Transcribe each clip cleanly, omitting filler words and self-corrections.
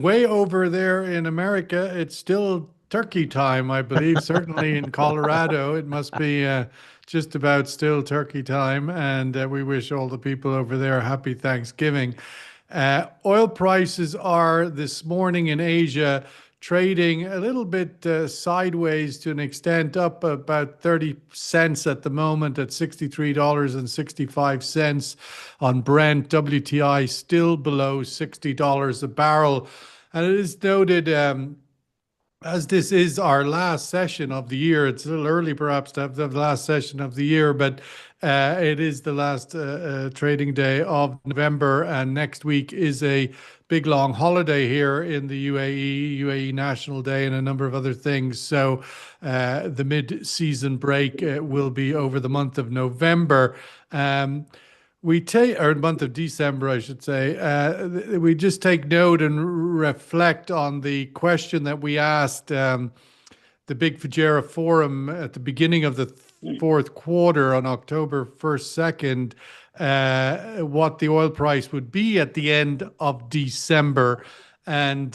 Way over there in America, it's still turkey time, I believe. Certainly in Colorado, it must be just about still turkey time. And we wish all the people over there a happy Thanksgiving. Oil prices are this morning in Asia trading a little bit sideways to an extent, up about 30 cents at the moment at $63.65 on Brent. WTI still below $60 a barrel. And it is noted, as this is our last session of the year, it's a little early perhaps to have the last session of the year, but it is the last trading day of November, and next week is a big long holiday here in the UAE National Day, and a number of other things. So the mid-season break will be over the month of November. We take, or month of December, I should say, we just take note and reflect on the question that we asked the Big Fujairah Forum at the beginning of the fourth quarter on October 1st, 2nd, what the oil price would be at the end of December. And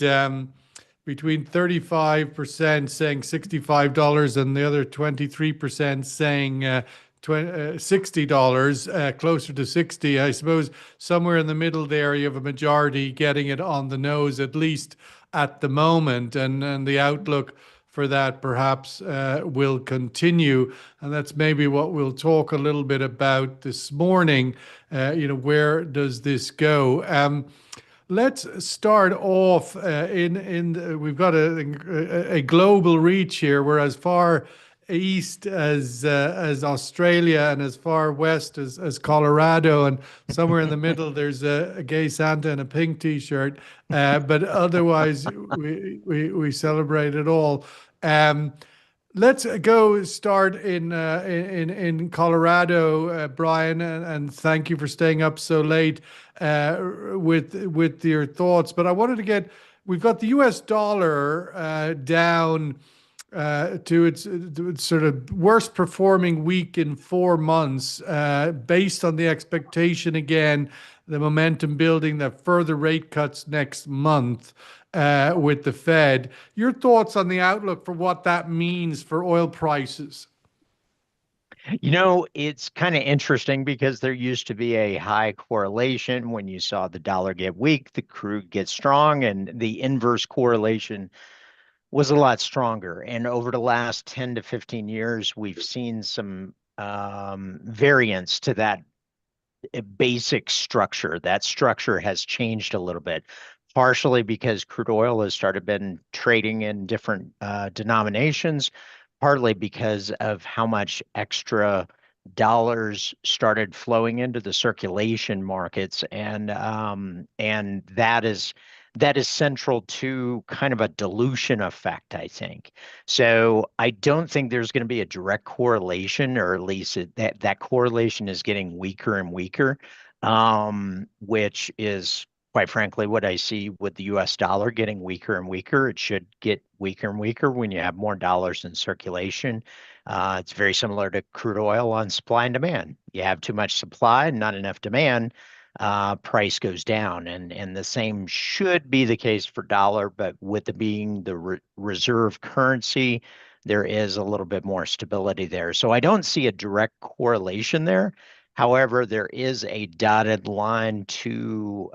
between 35% saying $65 and the other 23% saying $60, closer to 60. I suppose somewhere in the middle there, you have a majority getting it on the nose, at least at the moment, and the outlook for that perhaps will continue. And that's maybe what we'll talk a little bit about this morning. Where does this go? Let's start off we've got a global reach here. We're as far east as Australia and as far west as Colorado, and somewhere in the middle there's a gay Santa in a pink T-shirt. But otherwise, we celebrate it all. Um, Let's go start in Colorado, Brian, and thank you for staying up so late with your thoughts. But I wanted to we've got the U.S. dollar down to its sort of worst performing week in 4 months, based on the expectation again, the momentum building that further rate cuts next month with the Fed. Your thoughts on the outlook for what that means for oil prices? It's kind of interesting because there used to be a high correlation. When you saw the dollar get weak, the crude get strong, and the inverse correlation was a lot stronger. And over the last 10 to 15 years, we've seen some variance to that basic structure. That structure has changed a little bit, partially because crude oil has started been trading in different denominations, partly because of how much extra dollars started flowing into the circulation markets, and that is central to kind of a dilution effect, I think. So I don't think there's going to be a direct correlation, or at least that correlation is getting weaker and weaker, which is quite frankly what I see with the US dollar getting weaker and weaker. It should get weaker and weaker when you have more dollars in circulation. It's very similar to crude oil on supply and demand. You have too much supply and not enough demand, price goes down. And the same should be the case for dollar, but with it being the reserve currency, there is a little bit more stability there. So I don't see a direct correlation there. However, there is a dotted line to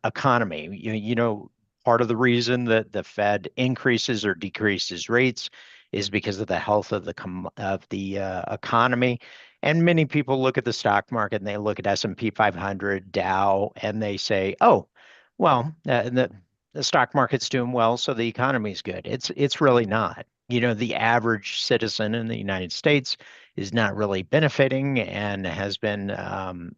economy. Part of the reason that the Fed increases or decreases rates is because of the health of the economy. And many people look at the stock market and they look at S&P 500, Dow, and they say, "Oh, well, the stock market's doing well, so the economy's good." It's really not. The average citizen in the United States is not really benefiting and has been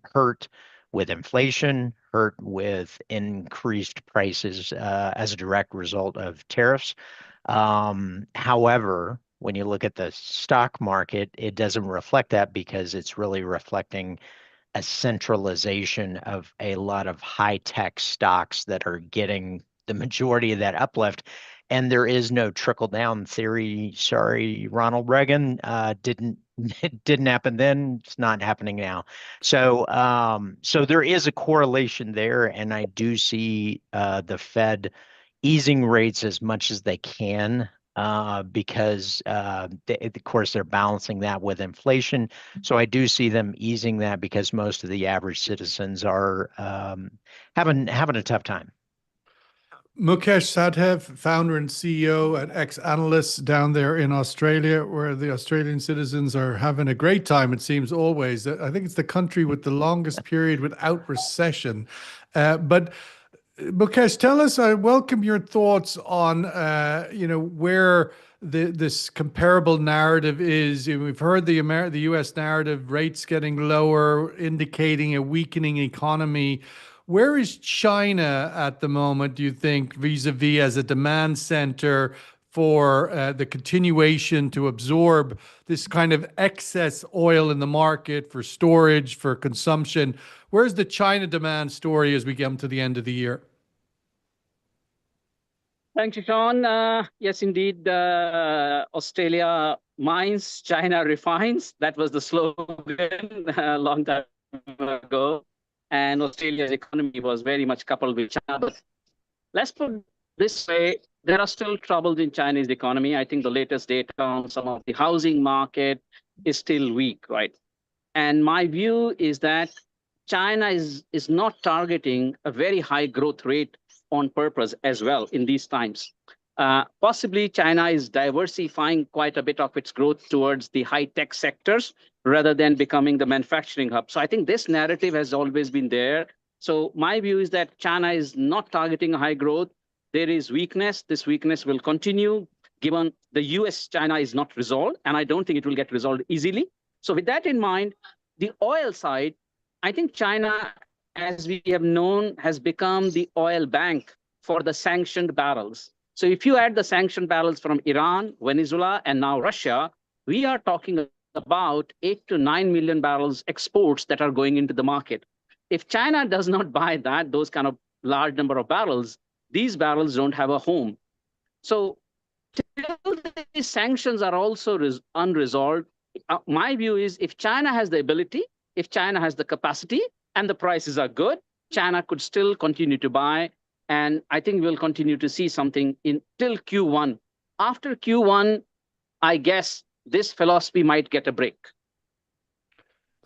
hurt with inflation, hurt with increased prices as a direct result of tariffs. However, when you look at the stock market, it doesn't reflect that because it's really reflecting a centralization of a lot of high tech stocks that are getting the majority of that uplift. And there is no trickle down theory. Sorry, Ronald Reagan, didn't it didn't happen then. It's not happening now. So there is a correlation there, and I do see the Fed easing rates as much as they can because, of course, they're balancing that with inflation. So I do see them easing that because most of the average citizens are having a tough time. Mukesh Sadhev, founder and CEO at Ex Analysts down there in Australia, where the Australian citizens are having a great time, it seems always. I think it's the country with the longest period without recession. But Mukesh, tell us, I welcome your thoughts on, where this comparable narrative is. We've heard the U.S. narrative, rates getting lower, indicating a weakening economy. Where is China at the moment, do you think, vis-a-vis as a demand center for the continuation to absorb this kind of excess oil in the market for storage, for consumption? Where's the China demand story as we come to the end of the year? Thank you, Sean. Yes, indeed, Australia mines, China refines. That was the slogan a long time ago. And Australia's economy was very much coupled with China. But let's put this way, there are still troubles in Chinese economy. I think the latest data on some of the housing market is still weak, right? And my view is that China is not targeting a very high growth rate on purpose as well in these times. Possibly China is diversifying quite a bit of its growth towards the high-tech sectors rather than becoming the manufacturing hub. So I think this narrative has always been there. So my view is that China is not targeting a high growth. There is weakness. This weakness will continue given the US-China is not resolved, and I don't think it will get resolved easily. So with that in mind, the oil side, I think China, as we have known, has become the oil bank for the sanctioned barrels. So if you add the sanctioned barrels from Iran, Venezuela, and now Russia, we are talking about 8 to 9 million barrels exports that are going into the market. If China does not buy those kind of large number of barrels, these barrels don't have a home. So till these sanctions are also unresolved, my view is if China has the ability, if China has the capacity, and the prices are good, China could still continue to buy. And I think we'll continue to see something till Q1. After Q1, I guess this philosophy might get a break.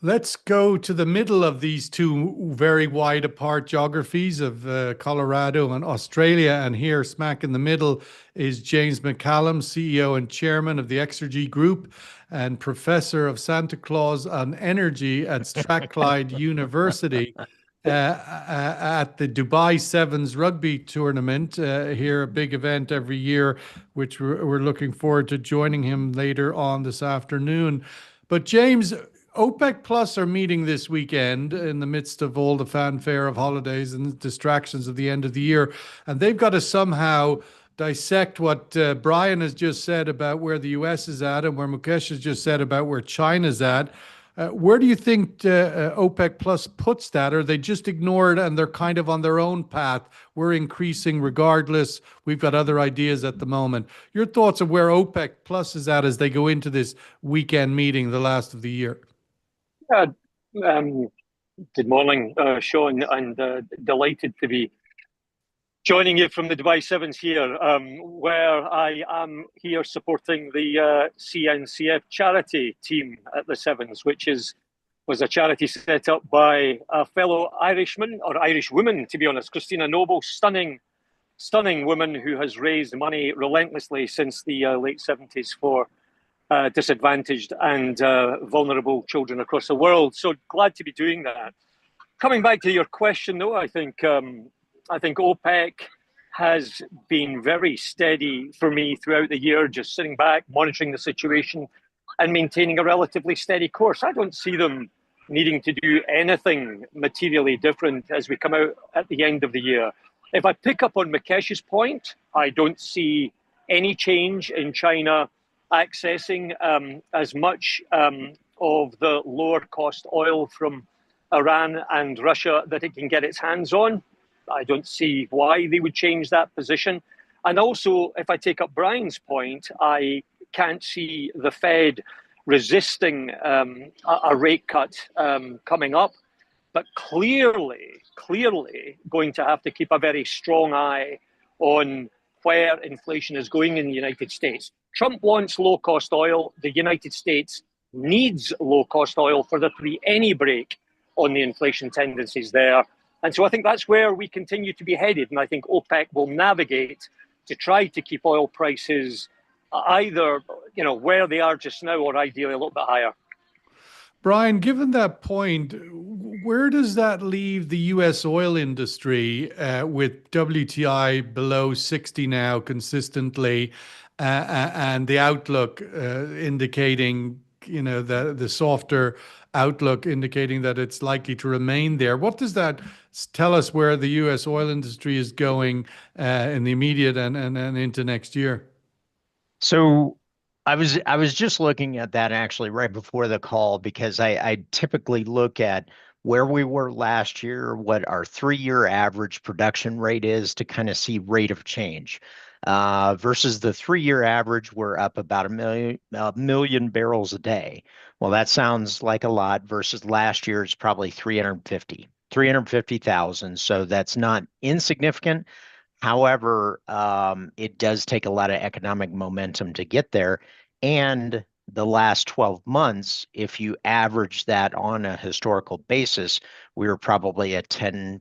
Let's go to the middle of these two very wide apart geographies of Colorado and Australia. And here, smack in the middle, is James McCallum, CEO and chairman of the Exergy Group and professor of Santa Claus on energy at Strathclyde University. At the Dubai Sevens rugby tournament here, a big event every year, which we're looking forward to joining him later on this afternoon. But James, OPEC Plus are meeting this weekend in the midst of all the fanfare of holidays and distractions of the end of the year. And they've got to somehow dissect what Brian has just said about where the US is at and where Mukesh has just said about where China's at. Where do you think OPEC Plus puts that? Or they just ignore it and they're kind of on their own path? We're increasing regardless. We've got other ideas at the moment. Your thoughts of where OPEC Plus is at as they go into this weekend meeting, the last of the year? Good morning, Sean, and delighted to be joining you from the Dubai Sevens here, where I am here supporting the CNCF charity team at the Sevens, which was a charity set up by a fellow Irishman, or Irish woman, to be honest, Christina Noble, stunning woman who has raised money relentlessly since the late 70s for disadvantaged and vulnerable children across the world. So glad to be doing that. Coming back to your question, though, I think OPEC has been very steady for me throughout the year, just sitting back, monitoring the situation and maintaining a relatively steady course. I don't see them needing to do anything materially different as we come out at the end of the year. If I pick up on Mukesh's point, I don't see any change in China accessing as much of the lower cost oil from Iran and Russia that it can get its hands on. I don't see why they would change that position. And also, if I take up Brian's point, I can't see the Fed resisting a rate cut coming up, but clearly going to have to keep a very strong eye on where inflation is going in the United States. Trump wants low-cost oil. The United States needs low-cost oil for there to be any break on the inflation tendencies there. And so I think that's where we continue to be headed. And I think OPEC will navigate to try to keep oil prices either, where they are just now or ideally a little bit higher. Brian, given that point, where does that leave the U.S. oil industry with WTI below 60 now consistently, and the outlook indicating, the softer outlook indicating that it's likely to remain there? What does that tell us where the U.S. oil industry is going in the immediate and into next year? So I was just looking at that actually right before the call, because I typically look at where we were last year, what our 3-year average production rate is, to kind of see rate of change. Versus the 3-year average, we're up about a million barrels a day. Well, that sounds like a lot, versus last year's probably 350,000. So that's not insignificant. However, it does take a lot of economic momentum to get there. And the last 12 months, if you average that on a historical basis, we were probably at $10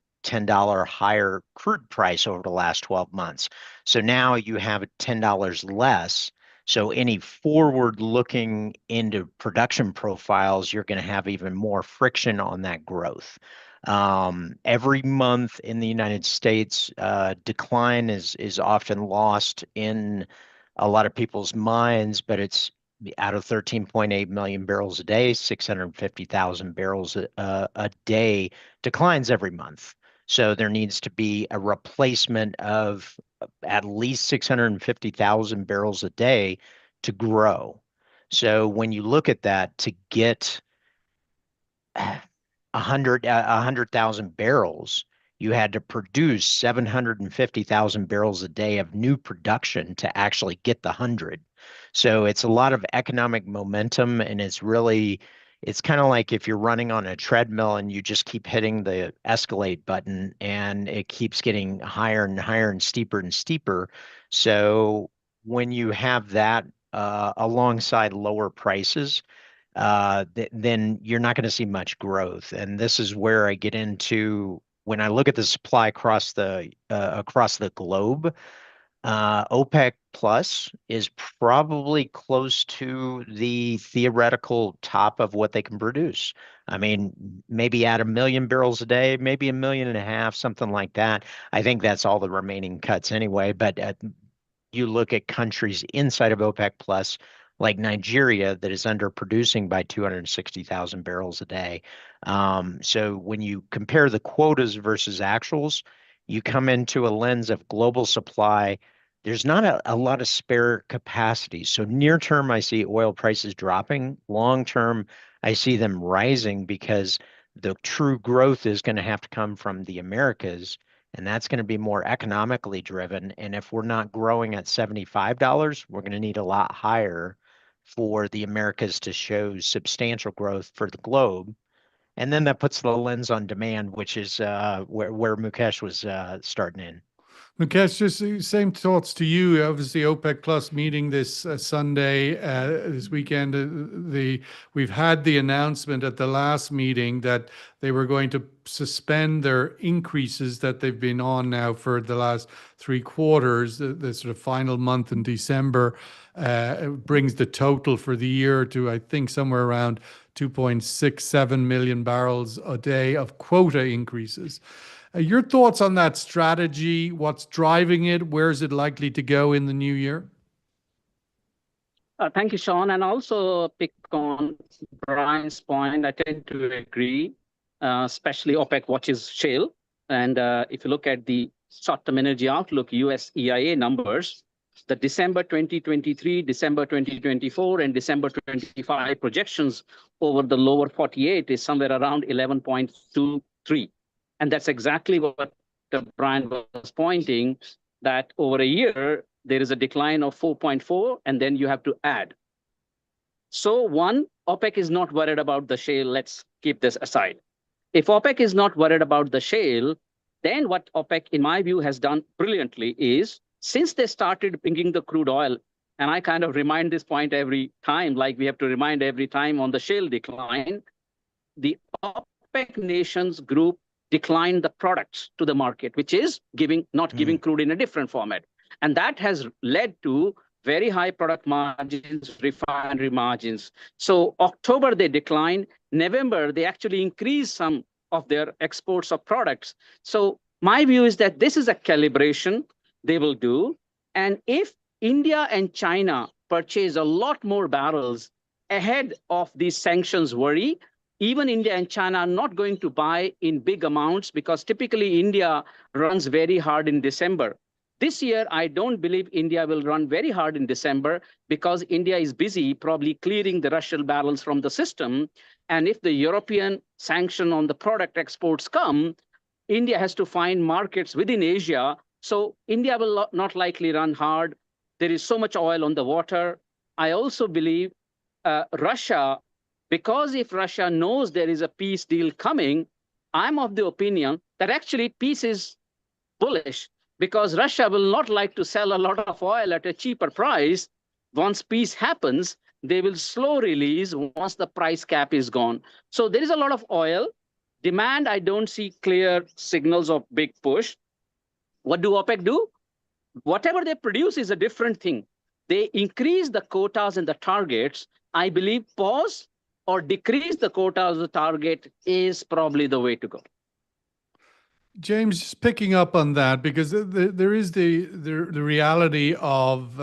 higher crude price over the last 12 months. So now you have $10 less. So any forward looking into production profiles, you're going to have even more friction on that growth. Every month in the United States, decline is often lost in a lot of people's minds, but it's out of 13.8 million barrels a day, 650,000 barrels a day declines every month. So there needs to be a replacement of at least 650,000 barrels a day to grow. So when you look at that, to get 100,000 barrels, you had to produce 750,000 barrels a day of new production to actually get the 100. So it's a lot of economic momentum, and it's kind of like if you're running on a treadmill and you just keep hitting the escalate button and it keeps getting higher and higher and steeper. So when you have that alongside lower prices, then you're not going to see much growth. And this is where I get into, when I look at the supply across the globe, OPEC Plus is probably close to the theoretical top of what they can produce. I mean, maybe add 1 million barrels a day, maybe 1.5 million, something like that. I think that's all the remaining cuts anyway. But you look at countries inside of OPEC Plus, like Nigeria, that is underproducing by 260,000 barrels a day. So when you compare the quotas versus actuals, you come into a lens of global supply. There's not a lot of spare capacity. So near term, I see oil prices dropping. Long term, I see them rising, because the true growth is going to have to come from the Americas, and that's going to be more economically driven. And if we're not growing at $75, we're going to need a lot higher for the Americas to show substantial growth for the globe. And then that puts the lens on demand, which is where Mukesh was starting in. Mukesh, just the same thoughts to you. Obviously, OPEC Plus meeting this Sunday, this weekend. We've had the announcement at the last meeting that they were going to suspend their increases that they've been on now for the last 3 quarters. The sort of final month in December brings the total for the year to, I think, somewhere around 2.67 million barrels a day of quota increases. Your thoughts on that strategy? What's driving it? Where is it likely to go in the new year? Thank you, Sean. And also pick on Brian's point. I tend to agree, especially OPEC watches shale. And if you look at the short-term energy outlook, US EIA numbers, the December 2023, December 2024, and December 2025 projections over the lower 48 is somewhere around 11.23. And that's exactly what Brian was pointing, that over a year, there is a decline of 4.4, and then you have to add. So one, OPEC is not worried about the shale. Let's keep this aside. If OPEC is not worried about the shale, Then what OPEC, in my view, has done brilliantly is, since they started bringing the crude oil, and I kind of remind this point every time, like we have to remind every time on the shale decline, the OPEC nations group declined the products to the market, which is not giving crude in a different format. And that has led to very high product margins, refinery margins. So October, they declined. November, they actually increased some of their exports of products. So my view is that this is a calibration they will do. And if India and China purchase a lot more barrels ahead of these sanctions worry, even India and China are not going to buy in big amounts, because typically India runs very hard in December. This year, I don't believe India will run very hard in December, because India is busy probably clearing the Russian barrels from the system. And if the European sanction on the product exports come, India has to find markets within Asia. So India will not likely run hard. There is so much oil on the water. I also believe Russia, because if Russia knows there is a peace deal coming, I'm of the opinion that actually peace is bullish, because Russia will not like to sell a lot of oil at a cheaper price. Once peace happens, they will slow release once the price cap is gone. So there is a lot of oil. Demand, I don't see clear signals of big push. What do OPEC do? Whatever they produce is a different thing. They increase the quotas and the targets. I believe pause or decrease the quotas of the target is probably the way to go. James, just picking up on that, because there is the reality of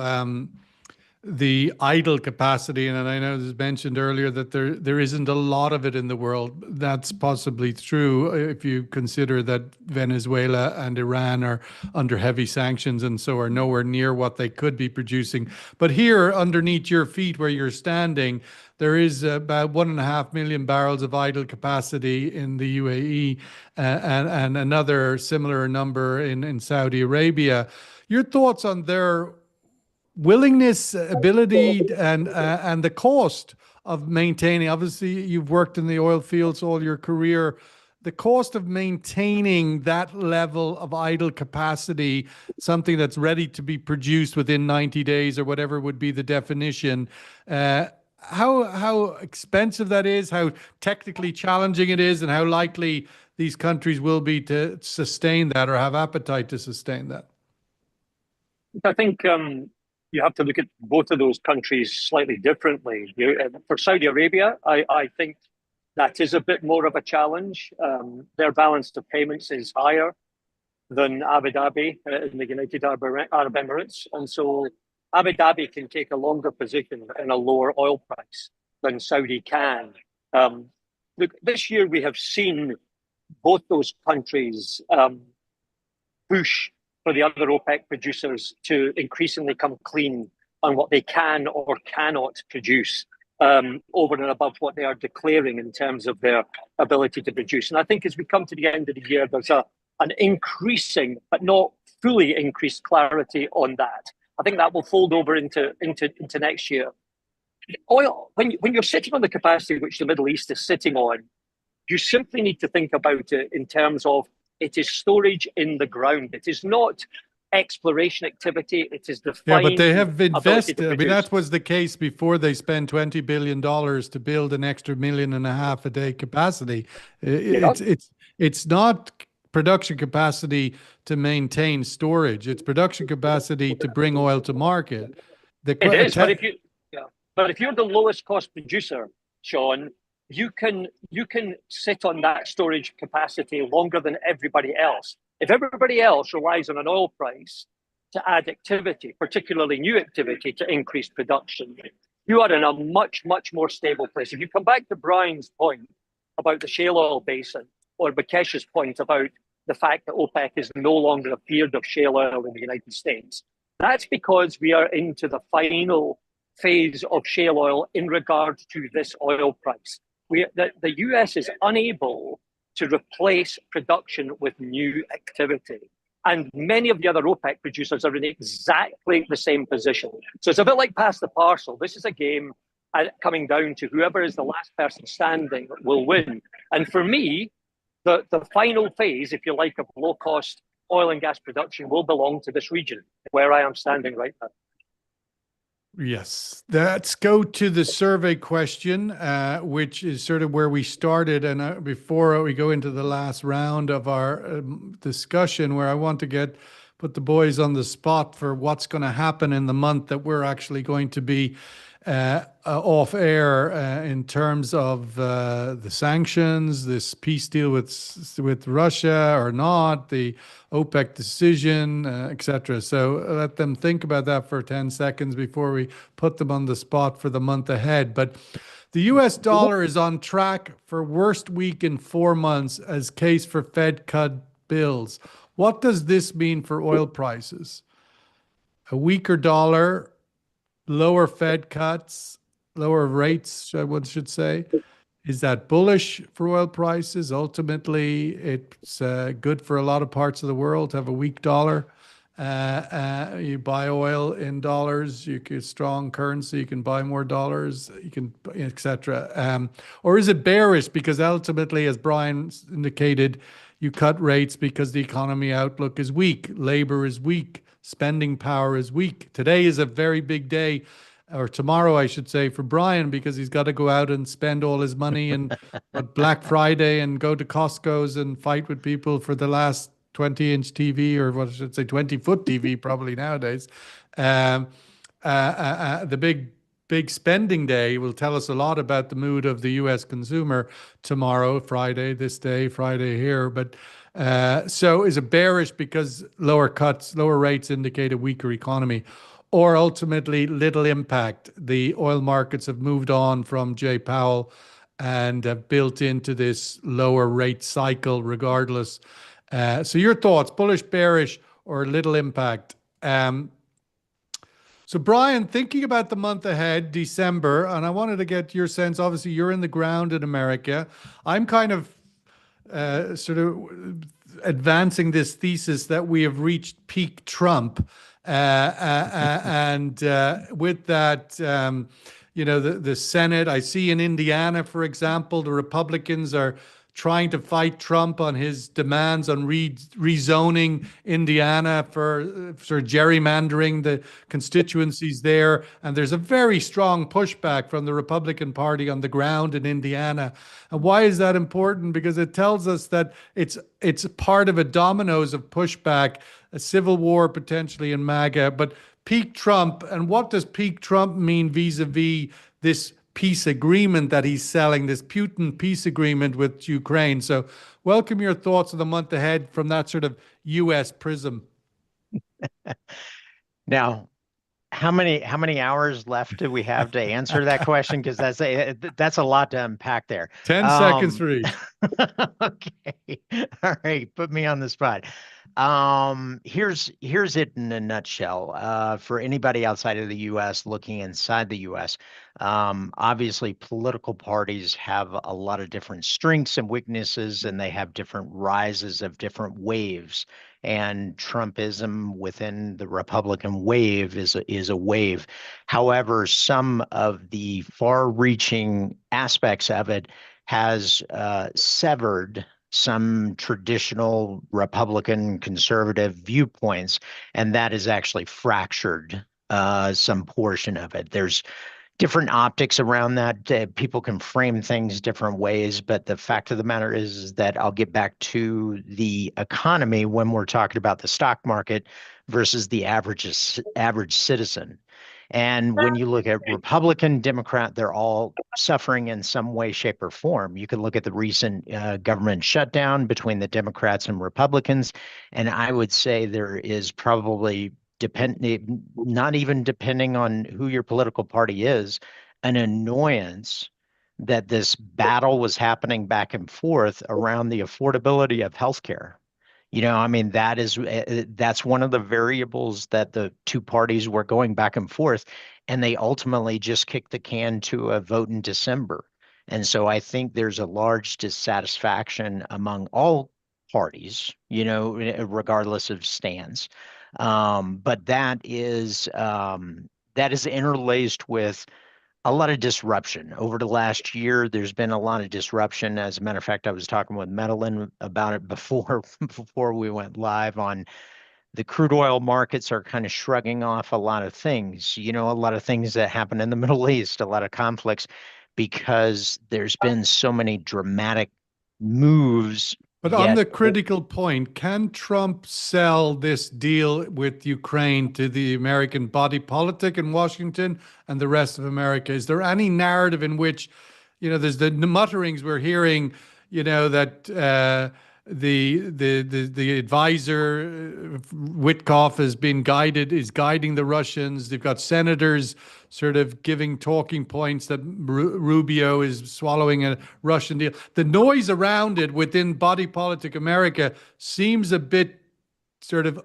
the idle capacity, and I know it was mentioned earlier that there isn't a lot of it in the world. That's possibly true if you consider that Venezuela and Iran are under heavy sanctions and so are nowhere near what they could be producing. But here, underneath your feet where you're standing, there is about 1.5 million barrels of idle capacity in the UAE, and another similar number in Saudi Arabia. Your thoughts on their willingness, ability, and the cost of maintaining? Obviously, you've worked in the oil fields all your career. The cost of maintaining that level of idle capacity, something that's ready to be produced within 90 days or whatever would be the definition, how expensive that is, how technically challenging it is, and how likely these countries will be to sustain that or have appetite to sustain that? I think you have to look at both of those countries slightly differently. For Saudi Arabia, I think that is a bit more of a challenge. Their balance of payments is higher than Abu Dhabi in the United Arab Emirates. And so Abu Dhabi can take a longer position in a lower oil price than Saudi can. Look, this year we have seen both those countries push for the other OPEC producers to increasingly come clean on what they can or cannot produce over and above what they are declaring in terms of their ability to produce. And I think as we come to the end of the year, there's an increasing, but not fully increased clarity on that. I think that will fold over into next year. Oil, when you're sitting on the capacity which the Middle East is sitting on, you simply need to think about it in terms of it is storage in the ground. It is not exploration activity. It is defined. Yeah, but they have invested. I mean, that was the case before they spent $20 billion to build an extra 1.5 million a day capacity. It's not production capacity to maintain storage. It's production capacity to bring oil to market. It is, but if you're the lowest cost producer, Sean, you can sit on that storage capacity longer than everybody else. If everybody else relies on an oil price to add activity, particularly new activity, to increase production, you are in a much, much more stable place. If you come back to Brian's point about the shale oil basin, or Bakesh's point about the fact that OPEC is no longer afeard of shale oil in the United States, that's because we are into the final phase of shale oil in regard to this oil price. The US is unable to replace production with new activity. And many of the other OPEC producers are in exactly the same position. So it's a bit like pass the parcel. This is a game coming down to whoever is the last person standing will win. And for me, the final phase, if you like, of low cost oil and gas production will belong to this region where I am standing right now. Yes, let's go to the survey question, which is sort of where we started. And before we go into the last round of our discussion, where I want to put the boys on the spot for what's going to happen in the month that we're actually going to be off air in terms of the sanctions, this peace deal with Russia or not, the OPEC decision, etc. So let them think about that for 10 seconds before we put them on the spot for the month ahead. But the US dollar is on track for worst week in 4 months as case for Fed cut bills. What does this mean for oil prices? A weaker dollar, lower Fed cuts, lower rates, one should say. Is that bullish for oil prices? Ultimately, it's good for a lot of parts of the world to have a weak dollar. You buy oil in dollars, you get strong currency, you can buy more dollars, you can, etc. Or is it bearish because ultimately, as Brian indicated, you cut rates because the economy outlook is weak, labor is weak, spending power is weak. Today is a very big day, or tomorrow, I should say, for Brian, because he's got to go out and spend all his money and Black Friday and go to Costco's and fight with people for the last 20-inch TV, or what I should say, 20-foot TV probably nowadays. The big spending day will tell us a lot about the mood of the U.S. consumer tomorrow, Friday, this day, Friday here. But so is it bearish because lower rates indicate a weaker economy? Or ultimately little impact. The oil markets have moved on from Jay Powell and have built into this lower rate cycle regardless. So your thoughts, bullish, bearish, or little impact? So Brian, thinking about the month ahead, December, and I wanted to get your sense, obviously you're in the ground in America. I'm kind of sort of advancing this thesis that we have reached peak Trump. And with that, the Senate, I see in Indiana, for example, the Republicans are trying to fight Trump on his demands on rezoning Indiana for sort of gerrymandering the constituencies there. And there's a very strong pushback from the Republican Party on the ground in Indiana. And why is that important? Because it tells us that it's part of a dominoes of pushback, a civil war potentially in MAGA, but peak Trump. And what does peak Trump mean vis-a-vis this peace agreement that he's selling, this Putin peace agreement with Ukraine? So welcome your thoughts on the month ahead from that sort of U.S. prism. Now, how many hours left do we have to answer that question? Because that's a lot to unpack there. 10 seconds for each. Okay. All right. Put me on the spot. Here's it in a nutshell. For anybody outside of the U.S. looking inside the U.S., obviously political parties have a lot of different strengths and weaknesses, and they have different rises of different waves. And Trumpism within the Republican wave is a wave. However, some of the far-reaching aspects of it has severed some traditional Republican conservative viewpoints, and that has actually fractured some portion of it. There's different optics around that. People can frame things different ways, but the fact of the matter is that I'll get back to the economy when we're talking about the stock market versus the average citizen. And when you look at Republican, Democrat, they're all suffering in some way, shape, or form. You can look at the recent government shutdown between the Democrats and Republicans, and I would say there is probably, not even depending on who your political party is, an annoyance that this battle was happening back and forth around the affordability of healthcare. I mean, that's one of the variables that the two parties were going back and forth, and they ultimately just kicked the can to a vote in December. And so I think there's a large dissatisfaction among all parties, regardless of stance. But that is interlaced with a lot of disruption over the last year. There's been a lot of disruption. As a matter of fact, I was talking with Madeline about it before we went live on the crude oil markets are kind of shrugging off a lot of things, a lot of things that happen in the Middle East, a lot of conflicts, because there's been so many dramatic moves. But on the critical point, can Trump sell this deal with Ukraine to the American body politic in Washington and the rest of America? Is there any narrative in which, there's the mutterings we're hearing, that the advisor Witkoff is guiding the Russians. They've got senators sort of giving talking points that Rubio is swallowing a Russian deal. The noise around it within body politic America seems a bit sort of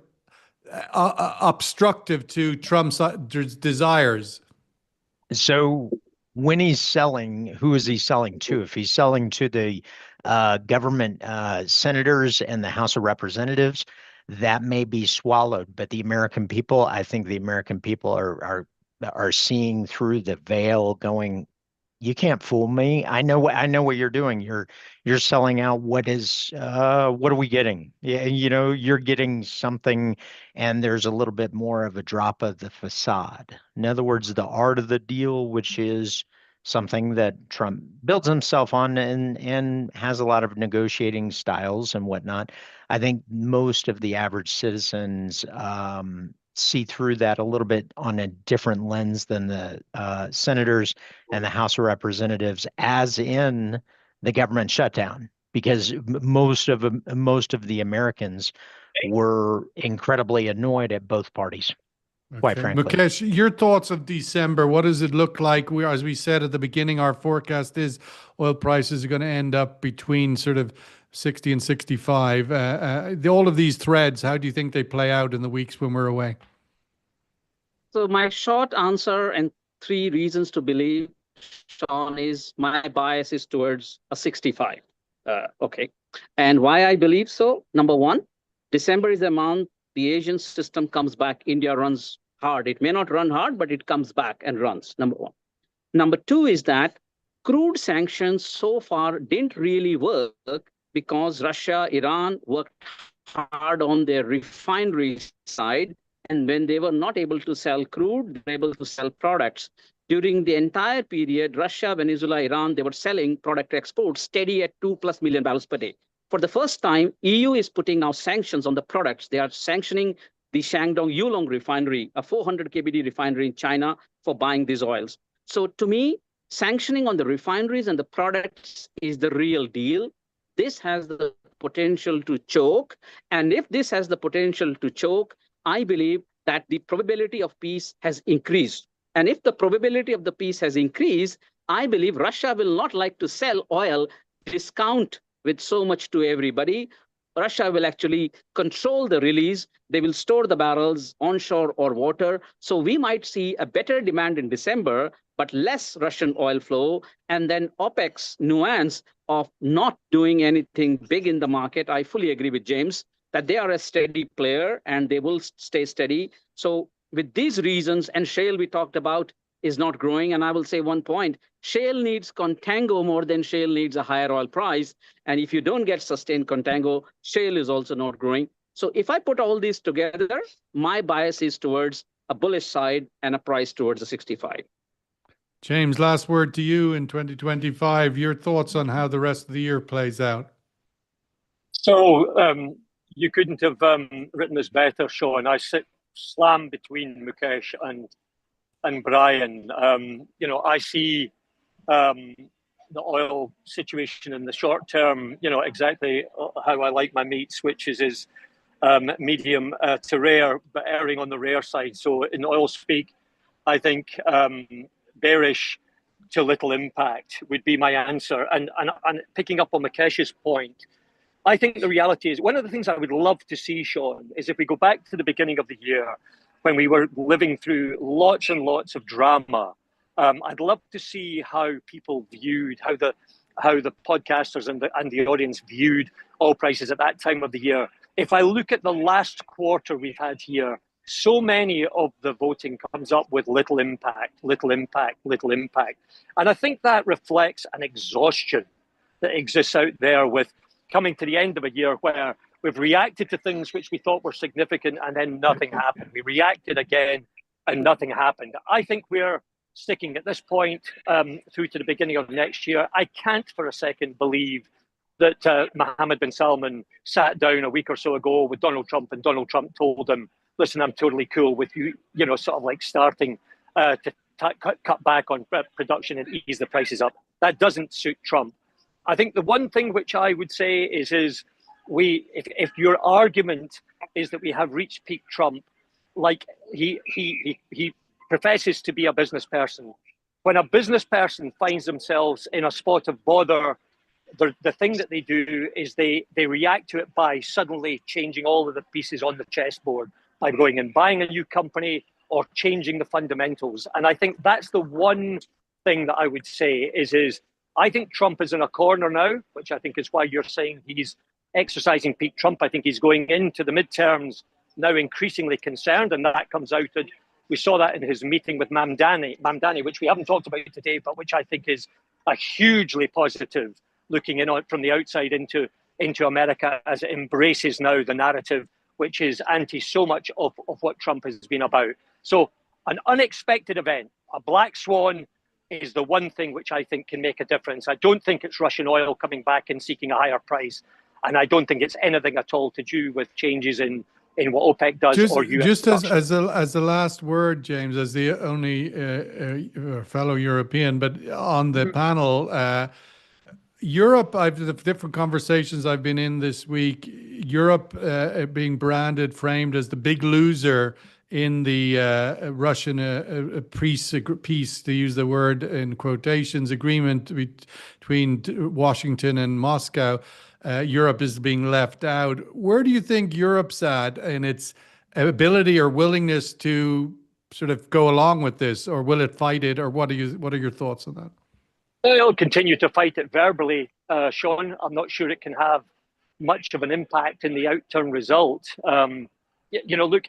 obstructive to Trump's desires. So when he's selling, who is he selling to? If he's selling to the government senators and the House of Representatives, that may be swallowed. But the American people, I think the American people are seeing through the veil, going, you can't fool me. I know what you're doing. You're selling out. What are we getting? Yeah, you're getting something, and there's a little bit more of a drop of the facade. In other words, the art of the deal, which is something that Trump builds himself on and has a lot of negotiating styles and whatnot. I think most of the average citizens see through that a little bit on a different lens than the senators and the House of Representatives, as in the government shutdown, because most of the Americans were incredibly annoyed at both parties. Quite frankly. Mukesh, your thoughts of December, what does it look like? As we said at the beginning, our forecast is oil prices are going to end up between sort of 60 and 65. All of these threads, how do you think they play out in the weeks when we're away? So my short answer and 3 reasons to believe, Sean, is my bias is towards a 65. Okay. And why I believe so? Number 1, December is a month the Asian system comes back. India runs hard. It may not run hard, but it comes back and runs, number 1. Number 2 is that crude sanctions so far didn't really work because Russia, Iran worked hard on their refinery side. And when they were not able to sell crude, they were able to sell products. During the entire period, Russia, Venezuela, Iran, they were selling product exports steady at 2+ million barrels per day. For the first time, EU is putting now sanctions on the products. They are sanctioning the Shandong Yulong refinery, a 400 KBD refinery in China, for buying these oils. So to me, sanctioning on the refineries and the products is the real deal. This has the potential to choke. And if this has the potential to choke, I believe that the probability of peace has increased. And if the probability of the peace has increased, I believe Russia will not like to sell oil discount with so much to everybody. Russia will actually control the release. They will store the barrels onshore or water. So we might see a better demand in December, but less Russian oil flow. And then OPEC's nuance of not doing anything big in the market. I fully agree with James that they are a steady player and they will stay steady. So with these reasons, and shale we talked about is not growing. And I will say one point, shale needs contango more than shale needs a higher oil price. And if you don't get sustained contango, shale is also not growing. So if I put all these together, my bias is towards a bullish side and a price towards a 65. James, last word to you in 2025. Your thoughts on how the rest of the year plays out. So you couldn't have written this better, Sean. I sit slam between Mukesh and Brian. I see the oil situation in the short term, exactly how I like my meats, which is medium to rare, but erring on the rare side. So in oil speak, I think bearish to little impact would be my answer. And picking up on Mukesh's point, I think the reality is, one of the things I would love to see, Sean, is if we go back to the beginning of the year, when we were living through lots and lots of drama, I'd love to see how people viewed, how the podcasters and the audience viewed oil prices at that time of the year. If I look at the last quarter we've had here so many of the voting comes up with little impact, little impact, little impact. And I think that reflects an exhaustion that exists out there with coming to the end of a year where we've reacted to things which we thought were significant and then nothing happened. We reacted again and nothing happened. I think we're sticking at this point through to the beginning of next year. I can't for a second believe that Mohammed bin Salman sat down a week or so ago with Donald Trump and Donald Trump told him, listen, I'm totally cool with you, you know, sort of like starting to cut back on production and ease the prices up. That doesn't suit Trump. I think the one thing which I would say is if your argument is that we have reached peak Trump, like he professes to be a business person. When a business person finds themselves in a spot of bother, the thing that they do is they react to it by suddenly changing all of the pieces on the chessboard, by going and buying a new company or changing the fundamentals. And I think that's the one thing that I would say is I think Trump is in a corner now, which I think is why you're saying he's exercising peak Trump. I think he's going into the midterms now increasingly concerned, and that comes out. We saw that in his meeting with Mamdani, which we haven't talked about today, but which I think is a hugely positive, looking in on from the outside into America as it embraces now the narrative, which is anti so much of what Trump has been about. So an unexpected event, a black swan, is the one thing which I think can make a difference. I don't think it's Russian oil coming back and seeking a higher price. And I don't think it's anything at all to do with changes in what OPEC does or US Just production. as the last word, James, as the only fellow European, but on the panel, Europe, the different conversations I've been in this week, Europe being framed as the big loser in the Russian peace, to use the word in quotations, agreement between Washington and Moscow. Europe is being left out. Where do you think Europe's at in its ability or willingness to sort of go along with this, or will it fight it, or what are your thoughts on that? It'll continue to fight it verbally, Sean. I'm not sure it can have much of an impact in the outturn result. Look,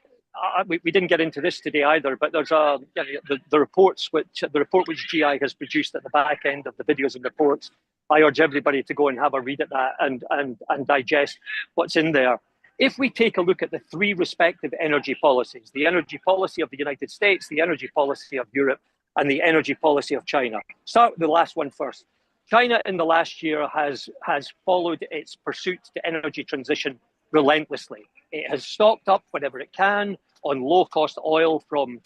we didn't get into this today either, but there's the report which GI has produced at the back end of the videos and reports. I urge everybody to go and have a read at that and digest what's in there. If we take a look at the three respective energy policies, the energy policy of the United States, the energy policy of Europe, and the energy policy of China. Start with the last one first. China in the last year has followed its pursuit to energy transition relentlessly. It has stocked up whenever it can on low-cost oil from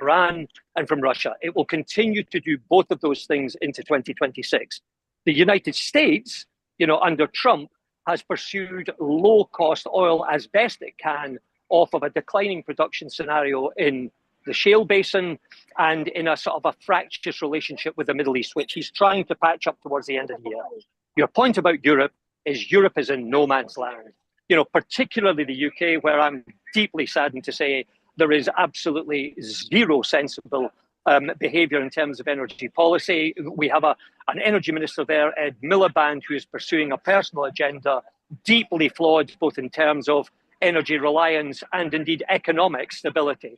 Iran and from Russia. It will continue to do both of those things into 2026. The United States, under Trump, has pursued low-cost oil as best it can off of a declining production scenario in the shale basin and in a sort of a fractious relationship with the Middle East, which he's trying to patch up towards the end of the year. Your point about Europe is in no man's land. Particularly the UK, where I'm deeply saddened to say there is absolutely zero sensible behaviour in terms of energy policy. We have an energy minister there, Ed Miliband, who is pursuing a personal agenda, deeply flawed both in terms of energy reliance and indeed economic stability.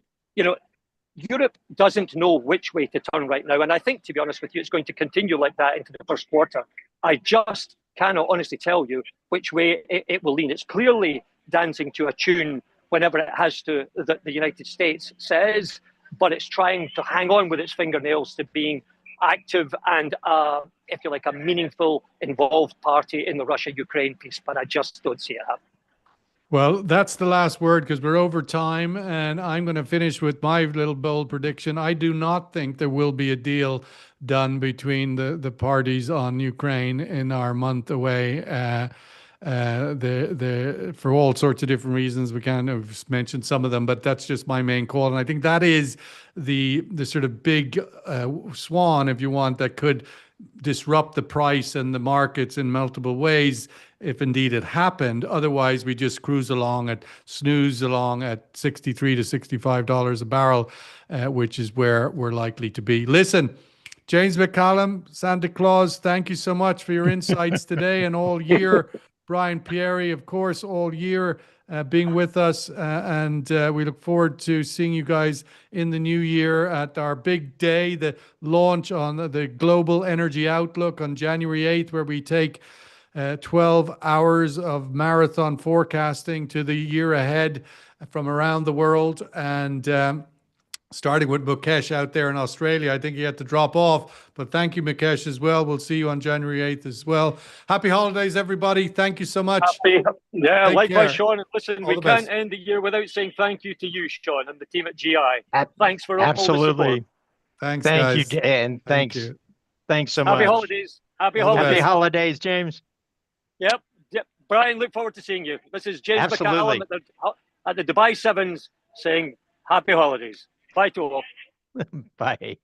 Europe doesn't know which way to turn right now. And I think, to be honest with you, it's going to continue like that into the first quarter. I just cannot honestly tell you which way it will lean. It's clearly dancing to a tune whenever it has to, that the United States says, but it's trying to hang on with its fingernails to being active and, if you like, a meaningful, involved party in the Russia-Ukraine peace. But I just don't see it happening. Well, that's the last word because we're over time, and I'm going to finish with my little bold prediction. I do not think there will be a deal done between the parties on Ukraine in our month away. For all sorts of different reasons, we kind of mentioned some of them, but that's just my main call. And I think that is the sort of big swan, if you want, that could disrupt the price and the markets in multiple ways, if indeed it happened. Otherwise, we just snooze along at $63 to $65 a barrel, which is where we're likely to be. Listen, James McCallum, Santa Claus, thank you so much for your insights today and all year. Brian Pieri, of course, all year. being with us, and we look forward to seeing you guys in the new year at our big day, the launch on the Global Energy Outlook on January 8th, where we take 12 hours of marathon forecasting to the year ahead from around the world. And starting with Mukesh out there in Australia. I think he had to drop off, but thank you, Mukesh, as well. We'll see you on January 8th as well. Happy holidays, everybody. Thank you so much. Yeah, Take likewise, care. Sean. And listen, All we the can't best. end the year without saying thank you to you, Sean, and the team at GI. Thanks for all the support. Absolutely. Thanks, Thank you, guys. Dan. Thank Thanks. you. Thanks so Happy much. holidays. Happy All the holidays. Happy best. holidays, James. Yep. Brian, look forward to seeing you. This is James Absolutely. McCallum at the Dubai Sevens saying happy holidays. Bye to all. Bye.